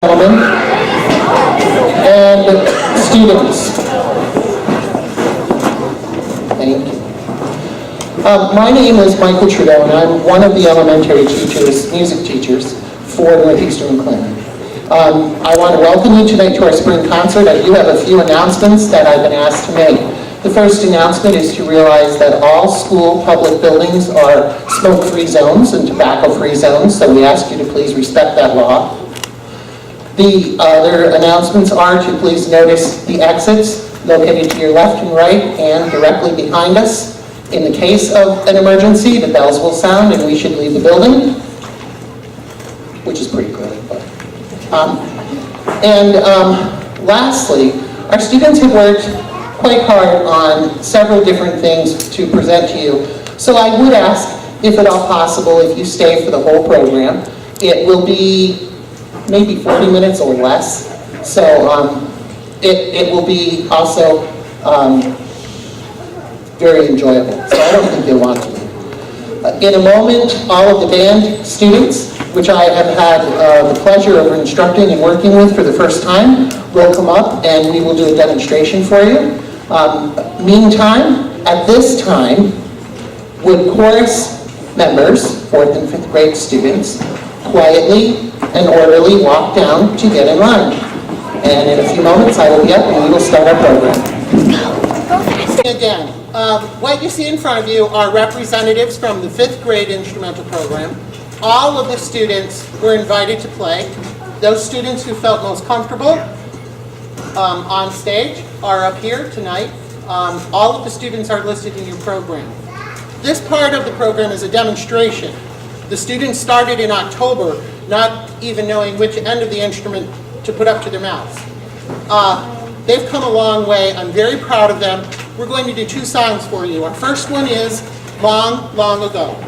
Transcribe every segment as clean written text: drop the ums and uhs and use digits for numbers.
Gentlemen and students. Thank you. My name is Michael Trudeau, and I'm one of the elementary teachers, music teachers, for Northeastern Clinton. I want to welcome you tonight to our spring concert. I do have a few announcements that I've been asked to make. The first announcement is to realize that all school public buildings are smoke-free zones and tobacco-free zones, so we ask you to please respect that law. The other announcements are to please notice the exits located to your left and right and directly behind us. In the case of an emergency, the bells will sound and we should leave the building, which is pretty good. Lastly, our students have worked quite hard on several different things to present to you. So I would ask, if at all possible, if you stay for the whole program. It will be maybe 40 minutes or less. So it will be also very enjoyable. So I don't think you'll want to. In a moment, all of the band students, which I have had the pleasure of instructing and working with for the first time, will come up and we will do a demonstration for you. Meantime, at this time, would chorus members, 4th and 5th grade students, quietly and orderly walk down to get in line. And in a few moments I will be up and we will start our program. Again, what you see in front of you are representatives from the 5th grade instrumental program. All of the students were invited to play. Those students who felt most comfortable on stage are up here tonight. All of the students are listed in your program. This part of the program is a demonstration. The students started in October, not even knowing which end of the instrument to put up to their mouths. They've come a long way. I'm very proud of them. We're going to do 2 songs for you. Our first one is Long, Long Ago.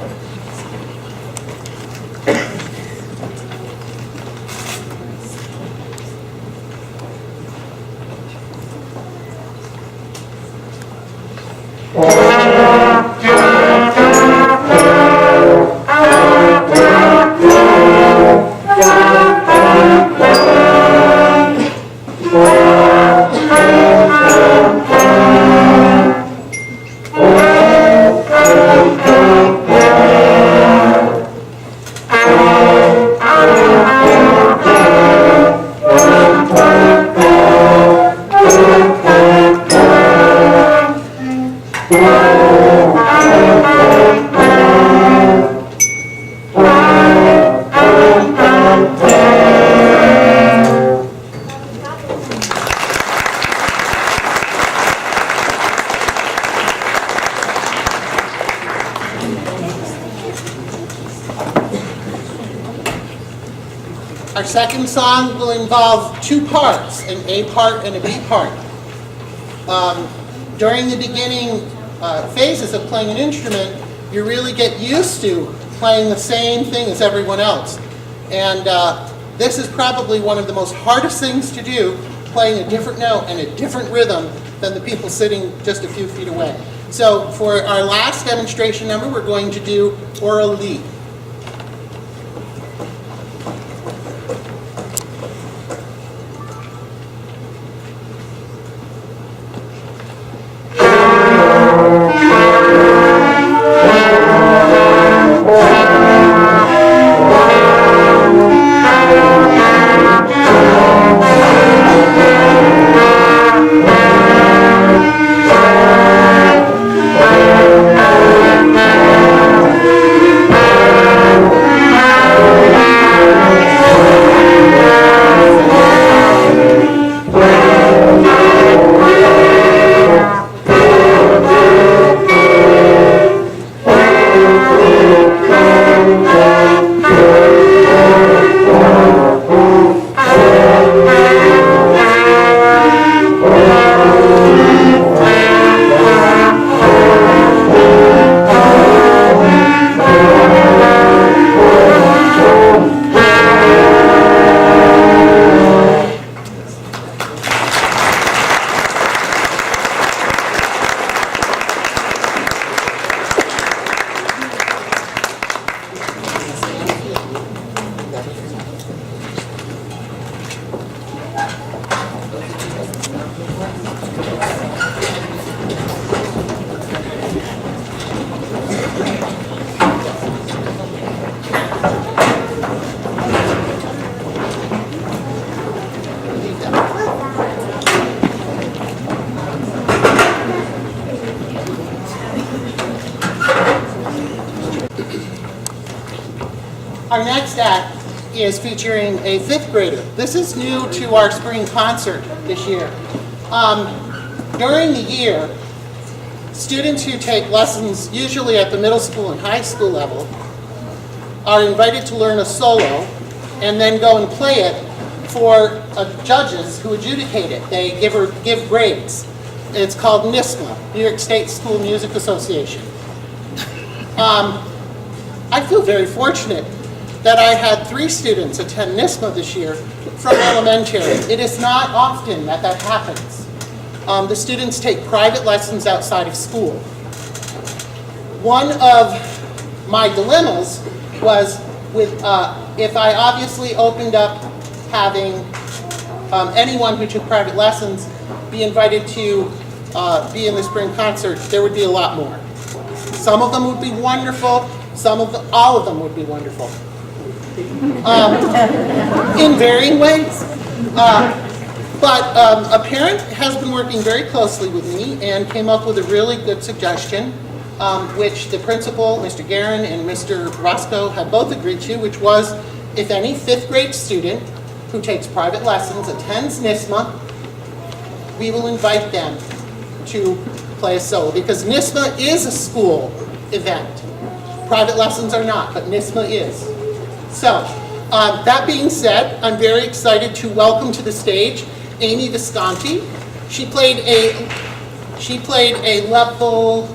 Our second song will involve 2 parts, an A part and a B part. During the beginning phases of playing an instrument, you really get used to playing the same thing as everyone else. And this is probably one of the most hardest things to do, playing a different note and a different rhythm than the people sitting just a few feet away. So for our last demonstration number, we're going to do Oral Lead. Our next act is featuring a 5th grader. This is new to our spring concert this year. During the year, students who take lessons, usually at the middle school and high school level, are invited to learn a solo and then go and play it for judges who adjudicate it. They give grades. It's called NISMA, New York State School Music Association. I feel very fortunate that I had 3 students attend NISMA this year from elementary. It is not often that that happens. The students take private lessons outside of school. One of my dilemmas was with if I obviously opened up having anyone who took private lessons be invited to be in the spring concert, there would be a lot more. Some of them would be wonderful, all of them would be wonderful. In varying ways. But a parent has been working very closely with me and came up with a really good suggestion, which the principal, Mr. Guerin, and Mr. Roscoe have both agreed to, which was if any 5th grade student who takes private lessons attends NISMA, we will invite them to play a solo, because NISMA is a school event. Private lessons are not, but NISMA is. So, that being said, I'm very excited to welcome to the stage Amy Visconti. She played a level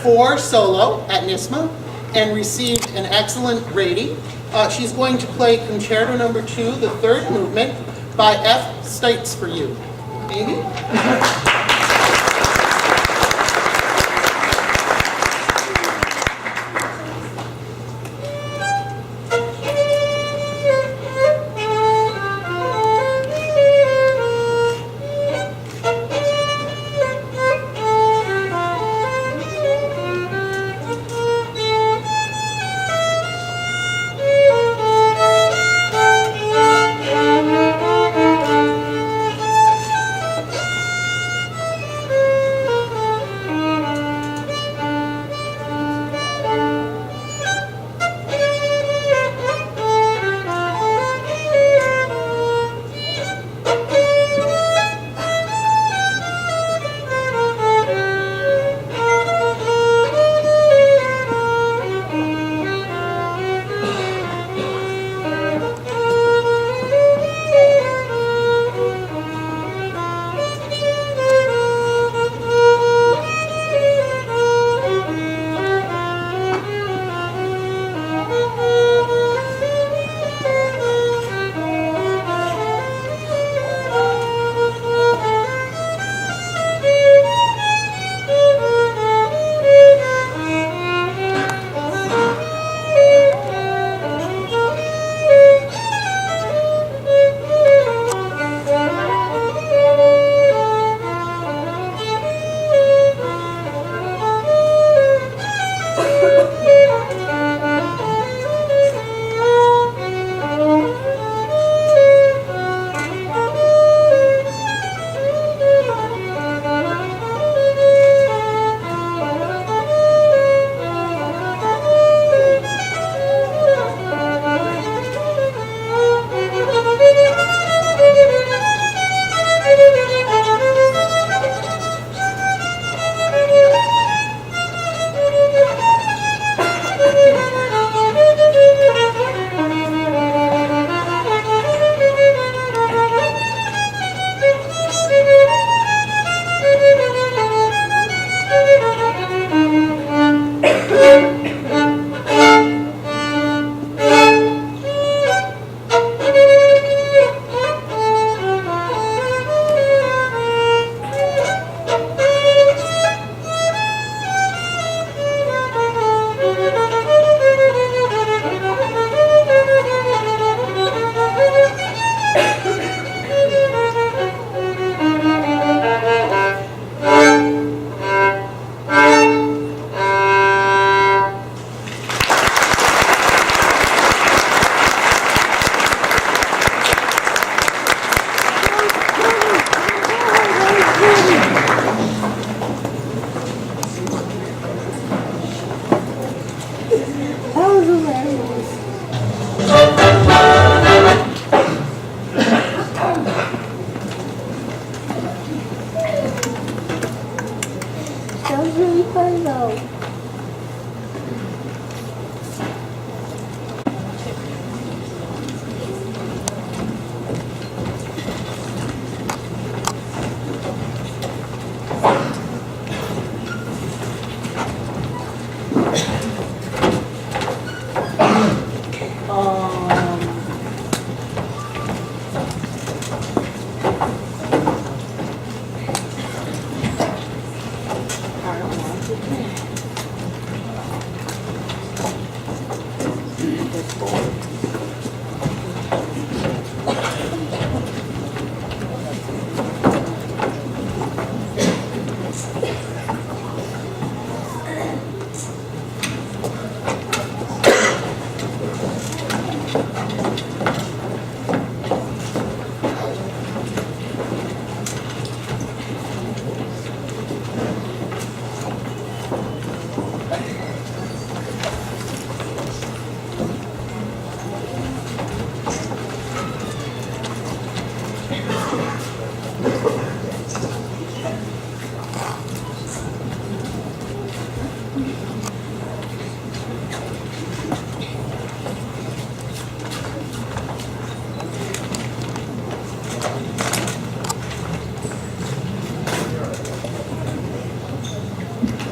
4 solo at NISMA and received an excellent rating. She's going to play Concerto No. 2, the 3rd movement, by F. Stites for you. Amy?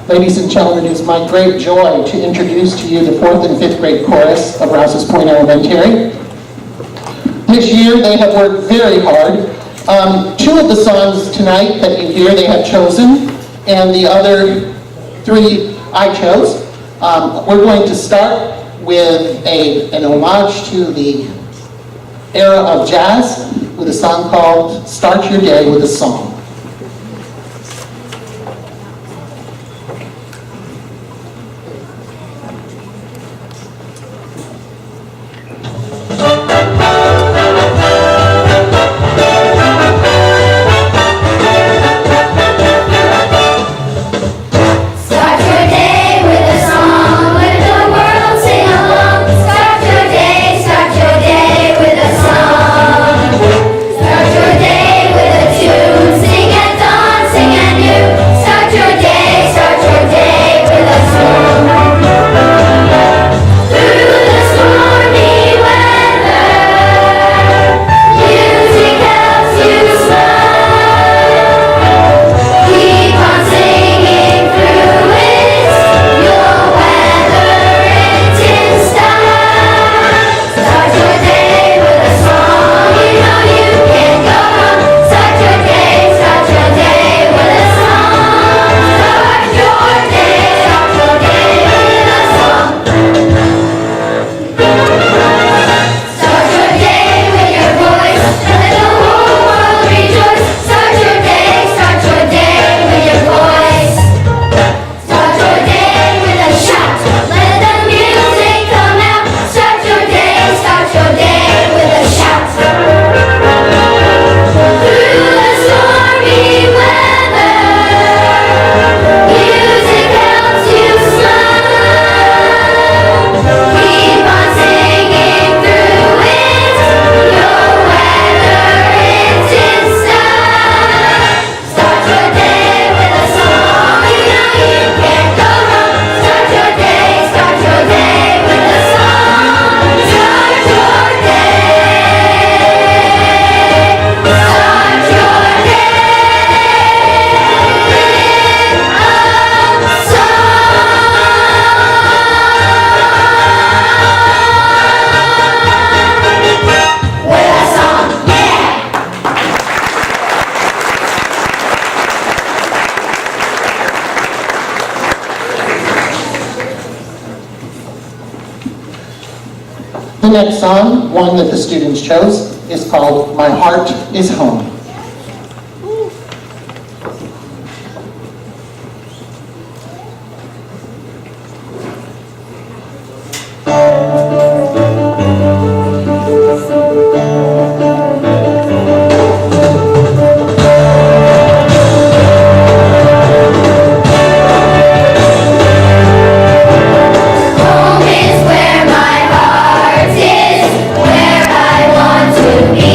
Ladies and gentlemen, it is my great joy to introduce to you the 4th and 5th grade chorus of Rouses Point Elementary. This year they have worked very hard. Two of the songs tonight that you hear they have chosen, and the other three I chose. We're going to start with an homage to the era of jazz with a song called Start Your Day with a Song. The next song, one that the students chose, is called My Heart is Home. Where I want to be.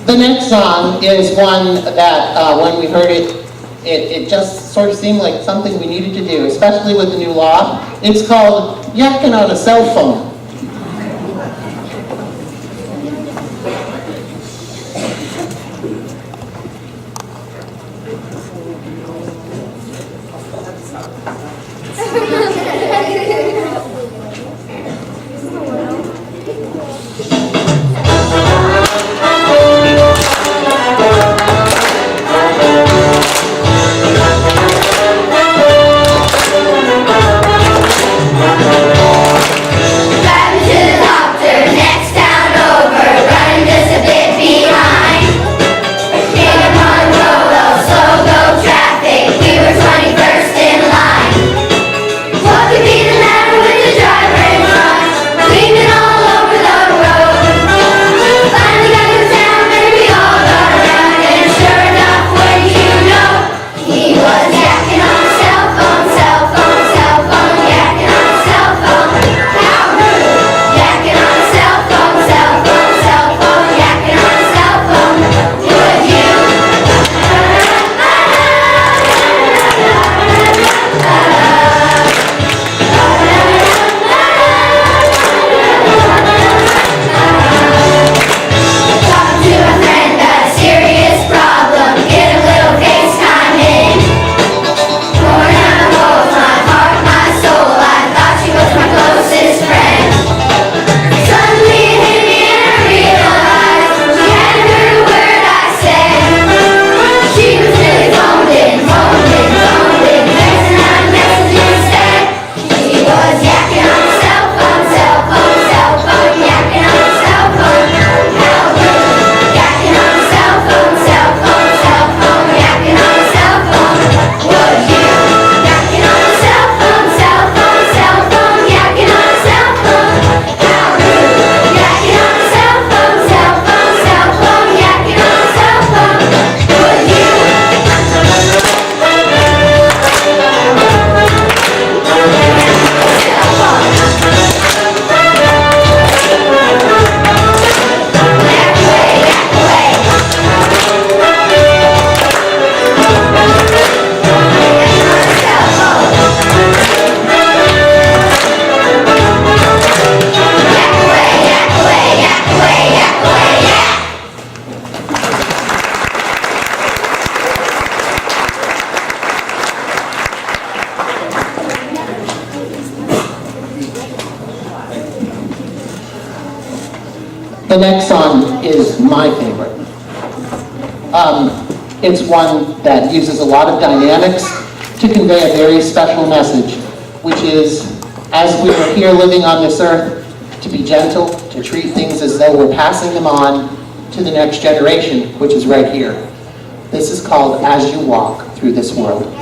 The next song is one that when we heard it, it just sort of seemed like something we needed to do, especially with the new law. It's called Yakking on a Cell Phone. The next song is my favorite. It's one that uses a lot of dynamics to convey a very special message, which is, as we are here living on this earth, to be gentle, to treat things as though we're passing them on to the next generation, which is right here. This is called As You Walk Through This World.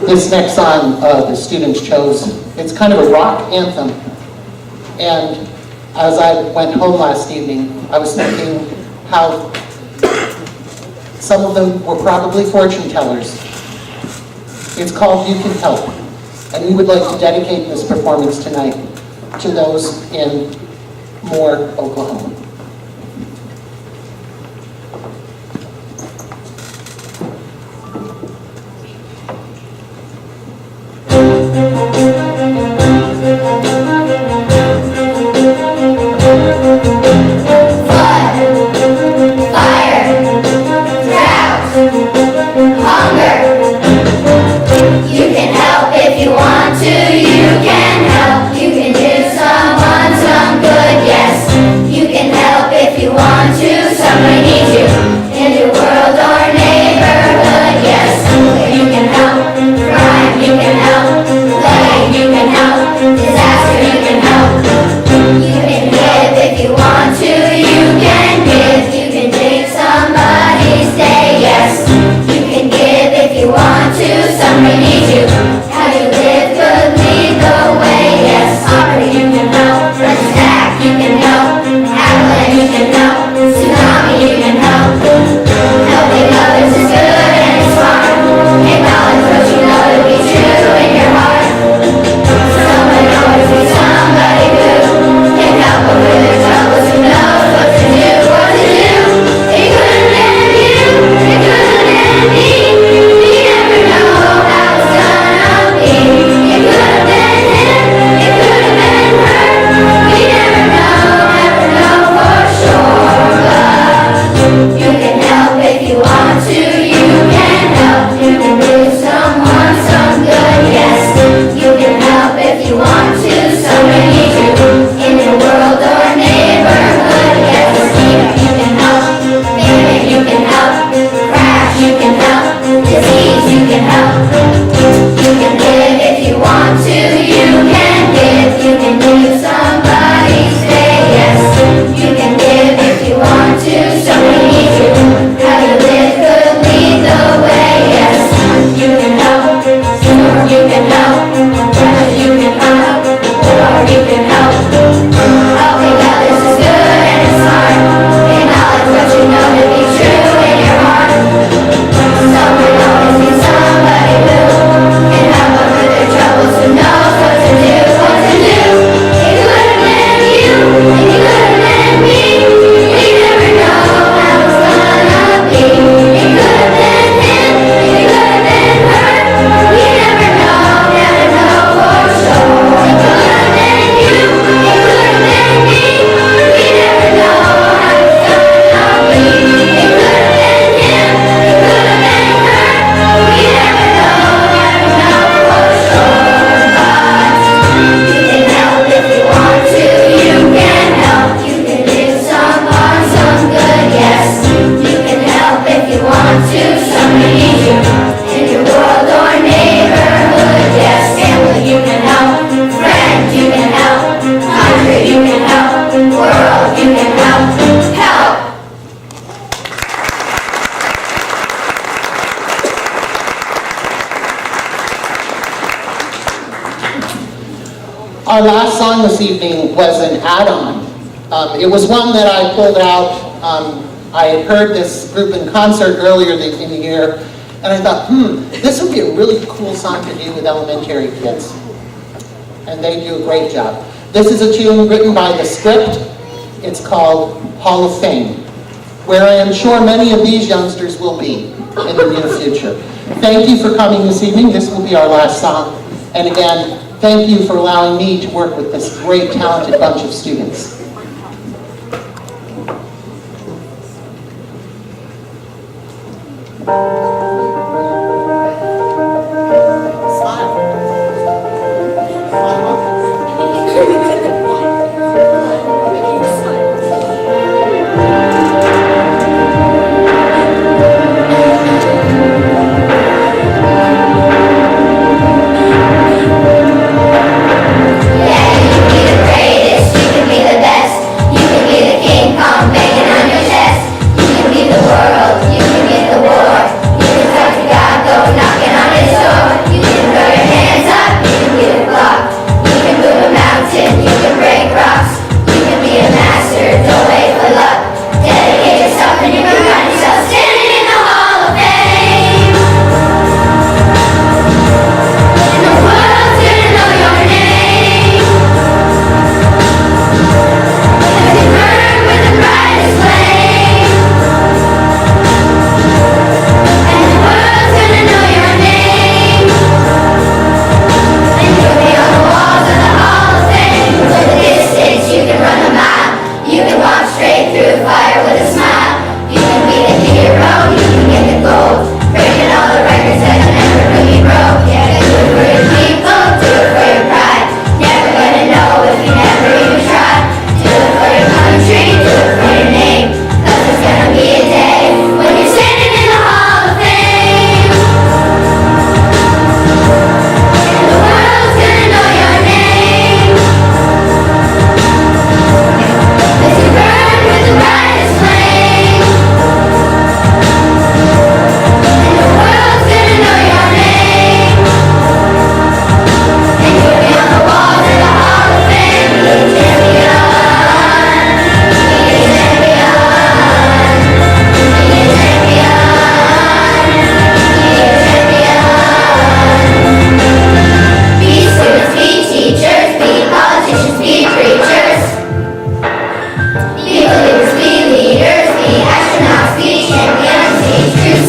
This next song the students chose, it's kind of a rock anthem. And as I went home last evening, I was thinking how some of them were probably fortune tellers. It's called You Can Help. And we would like to dedicate this performance tonight to those in Moore, Oklahoma. Our last song this evening was an add-on. It was one that I pulled out. I had heard this group in concert earlier in the year, and I thought, this would be a really cool song to do with elementary kids. And they do a great job. This is a tune written by The Script. It's called Hall of Fame, where I am sure many of these youngsters will be in the near future. Thank you for coming this evening. This will be our last song. And again, thank you for allowing me to work with this great, talented bunch of students. Yeah, you can be the greatest, you can be the best.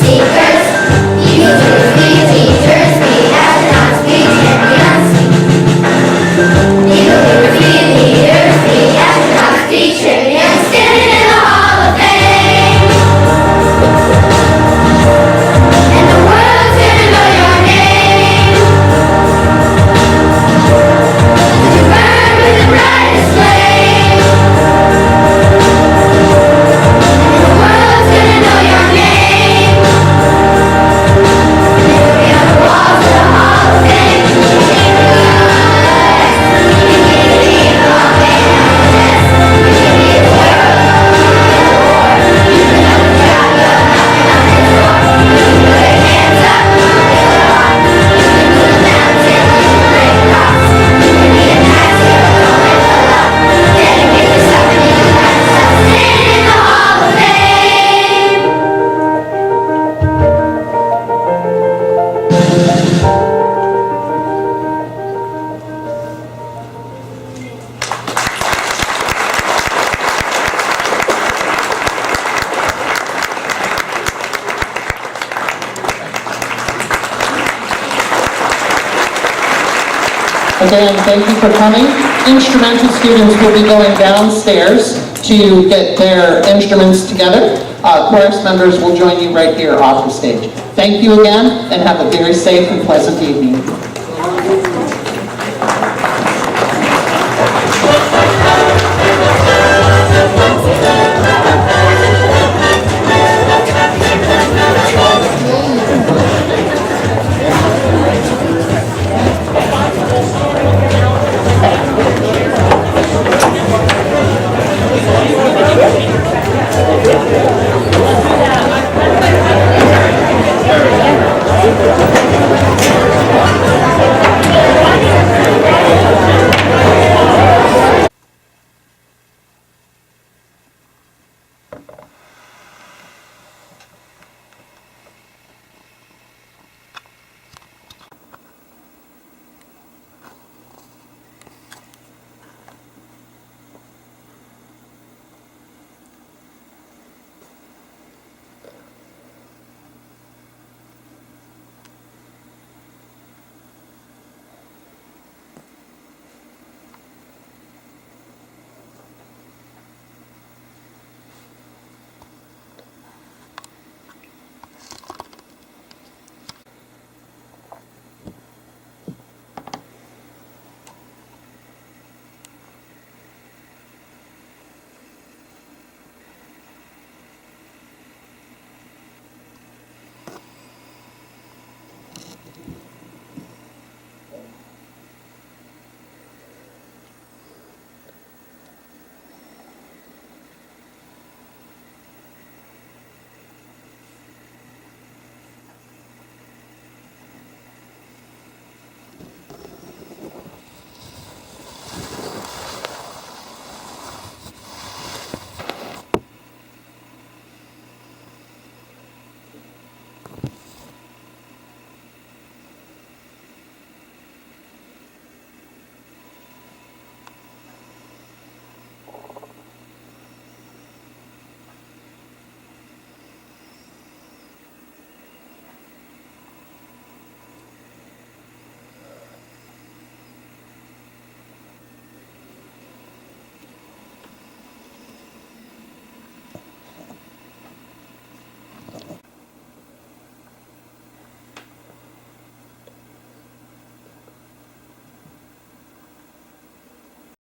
seekers. Teachers, be teachers, be astronauts, be champions. Leaders, be leaders, be astronauts, be champions. Standing in the Hall of Fame. And the world's gonna know your name. You burn with the brightest flame. And the world's gonna know your name. And it'll be on the walls of the Hall of Fame. Again, thank you for coming. Instrumental students will be going downstairs to get their instruments together. Chorus members will join you right here off the stage. Thank you again, and have a very safe and pleasant evening.